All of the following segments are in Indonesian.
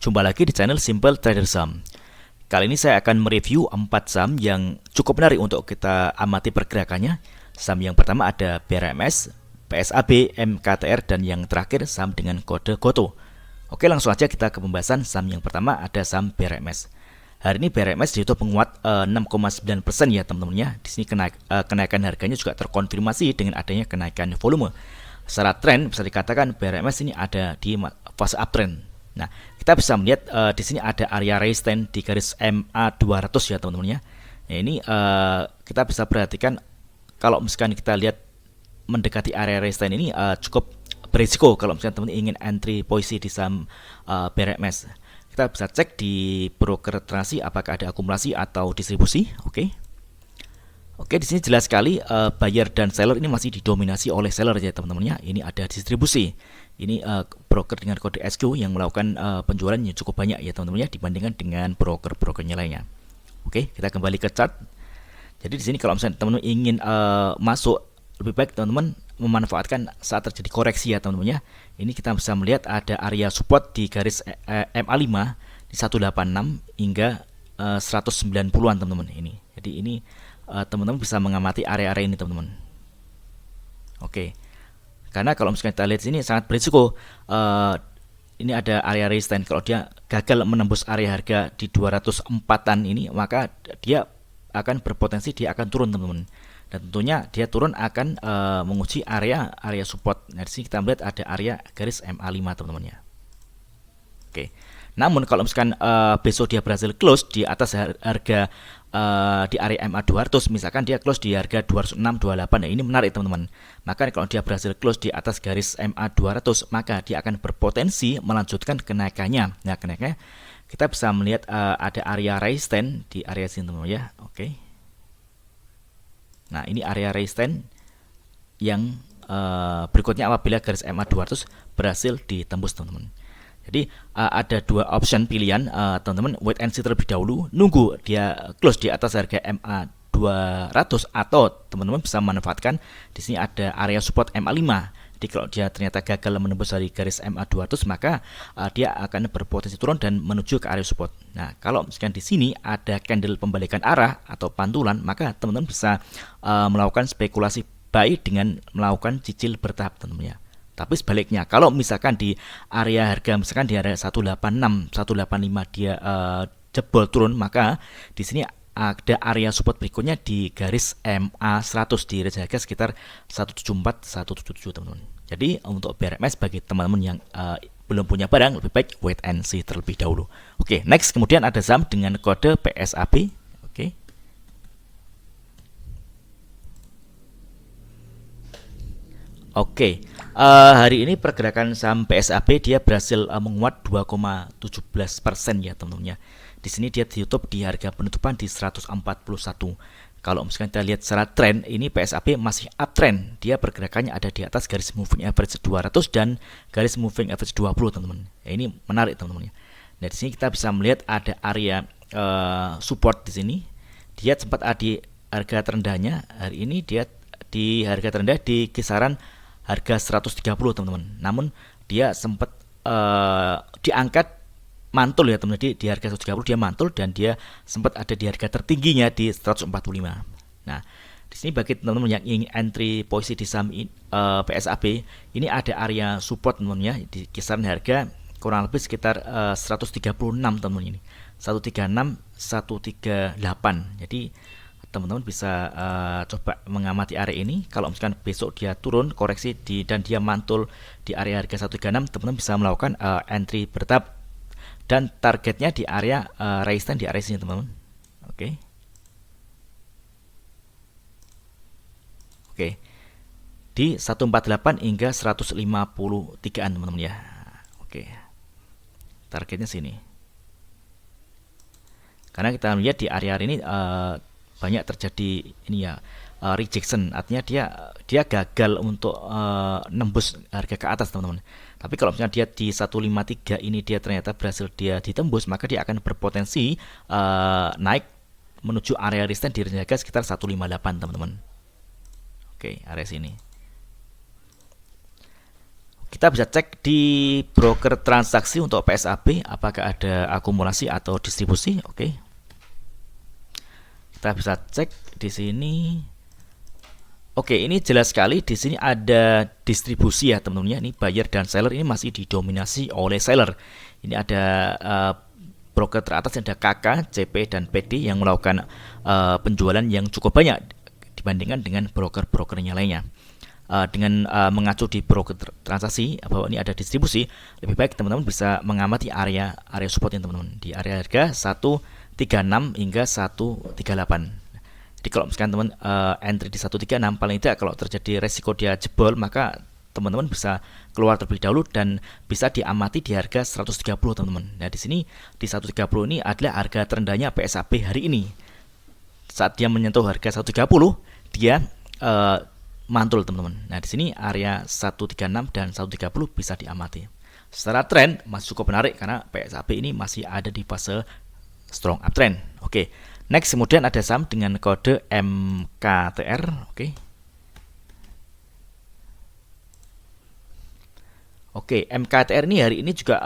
Jumpa lagi di channel Simple Trader Saham. Kali ini saya akan mereview 4 saham yang cukup menarik untuk kita amati pergerakannya. Saham yang pertama ada BRMS, PSAB, MKTR, dan yang terakhir saham dengan kode GOTO. Oke, langsung aja kita ke pembahasan. Saham yang pertama ada saham BRMS. Hari ini BRMS ditutup menguat 6,9% ya teman-teman ya. Di sini kenaikan harganya juga terkonfirmasi dengan adanya kenaikan volume. Secara tren bisa dikatakan BRMS ini ada di fase uptrend. Nah, kita bisa melihat di sini ada area resistance di garis MA 200 ya teman-teman ya. Nah, ini kita bisa perhatikan kalau misalkan kita lihat mendekati area resistance ini cukup berisiko kalau misalkan teman-teman ingin entry posisi di saham BRMS. Kita bisa cek di broker transaksi apakah ada akumulasi atau distribusi. Oke, di sini jelas sekali buyer dan seller ini masih didominasi oleh seller ya teman-teman ya. Ini ada distribusi. Ini broker dengan kode SQ yang melakukan penjualan yang cukup banyak ya teman-teman ya dibandingkan dengan broker-brokernya lainnya. Oke, kita kembali ke chart. Jadi di sini kalau misalnya teman-teman ingin masuk, lebih baik teman-teman memanfaatkan saat terjadi koreksi ya teman-teman ya. Ini kita bisa melihat ada area support di garis MA5 di 186 hingga 190-an teman-teman ini. Jadi ini teman-teman bisa mengamati area-area ini teman-teman. Oke. Karena kalau misalnya kita lihat sini sangat berisiko. Ini ada area resistance. Kalau dia gagal menembus area harga di 204-an ini, maka dia akan berpotensi dia akan turun teman-teman. Dan tentunya dia turun akan menguji area support. Nah, di sini kita melihat ada area garis MA5 teman-teman ya. Oke. Namun kalau misalkan besok dia berhasil close di atas harga di area MA 200, misalkan dia close di harga 206.28, nah ini menarik teman-teman. Maka kalau dia berhasil close di atas garis MA 200, maka dia akan berpotensi melanjutkan kenaikannya. Nah, kenaikannya kita bisa melihat ada area resistance di area sini teman-teman ya. Oke. Nah, ini area resistance yang berikutnya apabila garis MA 200 berhasil ditembus teman-teman. Jadi ada dua option pilihan teman-teman, wait and see terlebih dahulu, nunggu dia close di atas harga MA 200, atau teman-teman bisa memanfaatkan di sini ada area support MA5. Jadi kalau dia ternyata gagal menembus dari garis MA 200, maka dia akan berpotensi turun dan menuju ke area support. Nah, kalau misalkan di sini ada candle pembalikan arah atau pantulan, maka teman-teman bisa melakukan spekulasi buy dengan melakukan cicil bertahap teman-teman ya. Tapi sebaliknya, kalau misalkan di area harga misalkan di area 186, 185 dia jebol turun, maka di sini ada area support berikutnya di garis MA 100 di range harga sekitar 174, 177 teman-teman. Jadi untuk BRMS bagi teman-teman yang belum punya barang, lebih baik wait and see terlebih dahulu. Oke, next kemudian ada saham dengan kode PSAB. Oke. Oke, hari ini pergerakan saham PSAB dia berhasil menguat 2,17% ya teman-teman ya. Di sini dia ditutup di harga penutupan di 141. Kalau misalkan kita lihat secara tren, ini PSAB masih uptrend. Dia pergerakannya ada di atas garis moving average 200 dan garis moving average 20 teman-teman. Ya, ini menarik teman-teman ya. Nah, di sini kita bisa melihat ada area support di sini. Dia sempat ada di harga terendahnya. Hari ini dia di harga terendah di kisaran harga 130 teman-teman. Namun dia sempat diangkat mantul ya teman-teman, di harga 130 dia mantul dan dia sempat ada di harga tertingginya di 145. Nah, di sini bagi teman-teman yang ingin entry posisi di saham PSAB, ini ada area support teman-teman ya di kisaran harga kurang lebih sekitar 136 teman-teman ini. 136, 138. Jadi teman-teman bisa coba mengamati area ini. Kalau misalkan besok dia turun koreksi dan dia mantul di area harga 136, teman-teman bisa melakukan entry bertahap dan targetnya di area resistance di area sini teman-teman. Oke. Di 148 hingga 153-an teman-teman ya. Oke. Targetnya sini. Karena kita melihat di area ini banyak terjadi ini ya rejection, artinya dia gagal untuk nembus harga ke atas teman-teman. Tapi kalau misalnya dia di 153 ini dia ternyata berhasil dia ditembus, maka dia akan berpotensi naik menuju area resistance di harga sekitar 158 teman-teman. Oke, area sini. Kita bisa cek di broker transaksi untuk PSAB apakah ada akumulasi atau distribusi. Oke. Kita bisa cek di sini. Oke, ini jelas sekali di sini ada distribusi ya teman-teman ya. Ini buyer dan seller ini masih didominasi oleh seller. Ini ada broker teratas ada KK, CP dan PD yang melakukan penjualan yang cukup banyak dibandingkan dengan broker-brokernya lainnya. Dengan mengacu di broker transaksi bahwa ini ada distribusi, lebih baik teman-teman bisa mengamati area support yang teman-teman di area harga 136 hingga 138. Jadi kalau misalkan teman entry di 136 paling tidak kalau terjadi resiko dia jebol maka teman-teman bisa keluar terlebih dahulu dan bisa diamati di harga 130 teman-teman. Nah, di sini di 130 ini adalah harga terendahnya PSAB hari ini. Saat dia menyentuh harga 130, dia mantul teman-teman. Nah, di sini area 136 dan 130 bisa diamati. Secara tren masih cukup menarik karena PSAB ini masih ada di fase strong uptrend. Oke. Next, kemudian ada saham dengan kode MKTR. Oke, MKTR ini hari ini juga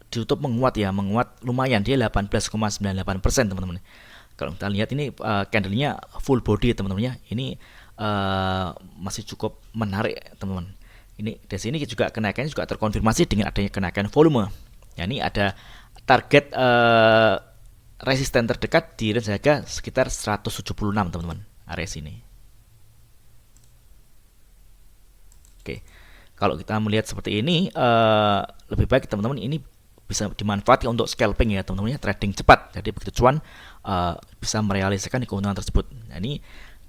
ditutup menguat ya, menguat lumayan, dia 18,98% teman-teman. Kalau kita lihat ini candlenya full body teman-teman ya, ini masih cukup menarik teman-teman. Ini di sini juga kenaikannya juga terkonfirmasi dengan adanya kenaikan volume. Ya, ini ada target resisten terdekat di range harga sekitar 176 teman-teman, area sini. Oke, kalau kita melihat seperti ini lebih baik teman-teman ini bisa dimanfaatkan untuk scalping ya teman-teman ya, trading cepat. Jadi begitu cuan bisa merealisasikan keuntungan tersebut. Nah, ini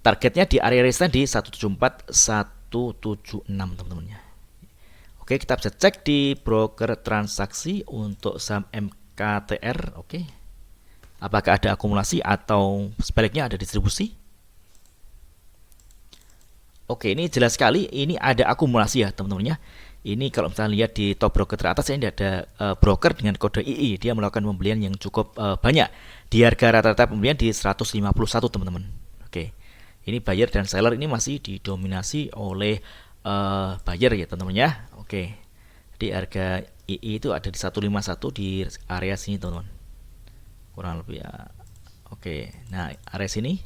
targetnya di area resisten di 174 176 teman-teman ya. Oke, kita bisa cek di broker transaksi untuk saham MKTR. Oke. Apakah ada akumulasi atau sebaliknya ada distribusi? Oke, ini jelas sekali ini ada akumulasi ya teman-teman ya. Ini kalau misalnya lihat di top broker teratas ini ada broker dengan kode II, dia melakukan pembelian yang cukup banyak di harga rata-rata pembelian di 151 teman-teman. Oke, ini buyer dan seller ini masih didominasi oleh buyer ya teman-teman ya. Oke, di harga II itu ada di 151 di area sini teman-teman, kurang lebih ya. Oke, nah area sini.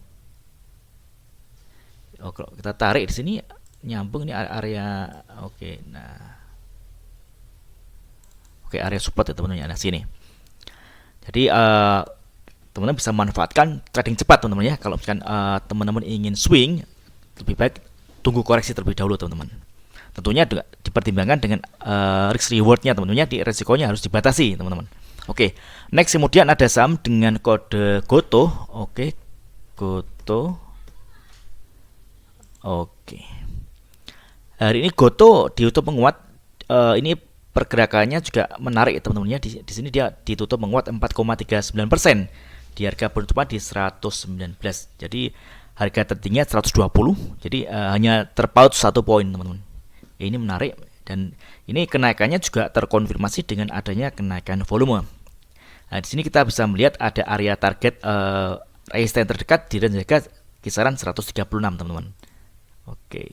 Oh, kalau kita tarik di sini nyambung ini area. Oke, nah. Oke, area support ya teman-teman ya. Nah, sini. Jadi teman-teman bisa manfaatkan trading cepat teman-teman ya. Kalau misalkan teman-teman ingin swing, lebih baik tunggu koreksi terlebih dahulu teman-teman. Tentunya dipertimbangkan dengan risk rewardnya teman-teman ya. Di resikonya harus dibatasi teman-teman. Oke, next kemudian ada saham dengan kode GOTO. Oke, GOTO. Oke. Hari ini GOTO ditutup menguat. Ini pergerakannya juga menarik teman-teman ya. Di sini dia ditutup menguat 4,39%. Di harga penutupan di 119. Jadi harga tertingginya 120. Jadi hanya terpaut 1 poin teman-teman. Ini menarik. Dan ini kenaikannya juga terkonfirmasi dengan adanya kenaikan volume. Nah, di sini kita bisa melihat ada area target resisten terdekat di range harga kisaran 136 teman-teman. Oke.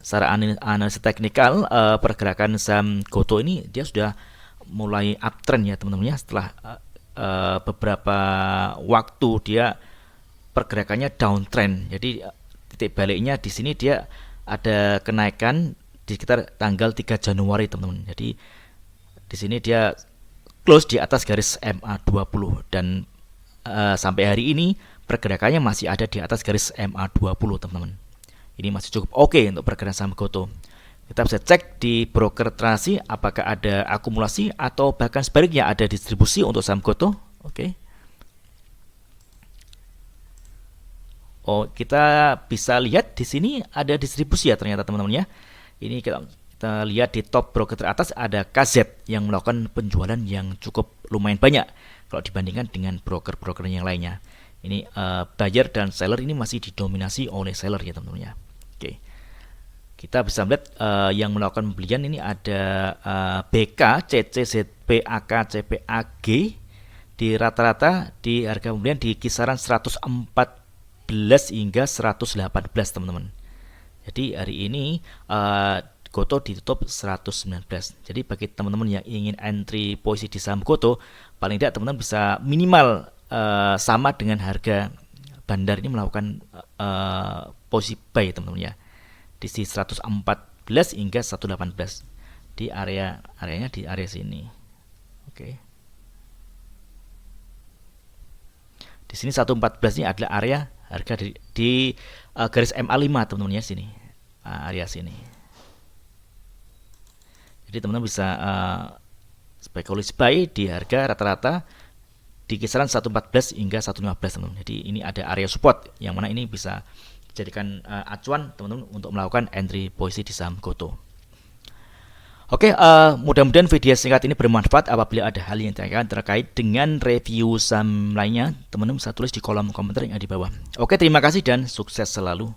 Secara analisis teknikal pergerakan saham GOTO ini dia sudah mulai uptrend ya teman-teman ya, setelah beberapa waktu dia pergerakannya downtrend. Jadi titik baliknya di sini dia ada kenaikan di sekitar tanggal 3 Januari teman-teman. Jadi di sini dia close di atas garis MA20 dan sampai hari ini pergerakannya masih ada di atas garis MA20 teman-teman. Ini masih cukup oke untuk pergerakan saham GOTO. Kita bisa cek di broker transaksi apakah ada akumulasi atau bahkan sebaliknya ada distribusi untuk saham GOTO. Oke. Oh, kita bisa lihat di sini ada distribusi ya ternyata teman-teman ya. Ini kita lihat di top broker teratas ada KZ yang melakukan penjualan yang cukup lumayan banyak kalau dibandingkan dengan broker-broker yang lainnya. Ini buyer dan seller ini masih didominasi oleh seller ya teman-teman ya. Oke. Kita bisa melihat yang melakukan pembelian ini ada BK, CC, ZP, AK, CP, AG di rata-rata di harga pembelian di kisaran 114 hingga 118 teman-teman. Jadi hari ini Goto ditutup 119. Jadi bagi teman-teman yang ingin entry posisi di saham Goto, paling tidak teman-teman bisa minimal sama dengan harga Bandar ini melakukan posisi buy teman-teman ya. Di 114 hingga 118 di areanya di area sini. Oke. Di sini 114 ini adalah area harga di garis MA5 teman-teman ya sini. Area sini. Jadi teman-teman bisa spekulasi buy di harga rata-rata di kisaran 114 hingga 115 teman-teman. Jadi ini ada area support yang mana ini bisa dijadikan acuan teman-teman untuk melakukan entry posisi di saham Goto. Oke, mudah-mudahan video singkat ini bermanfaat. Apabila ada hal yang ditanyakan terkait dengan review saham lainnya, teman-teman bisa tulis di kolom komentar yang ada di bawah. Oke, terima kasih dan sukses selalu.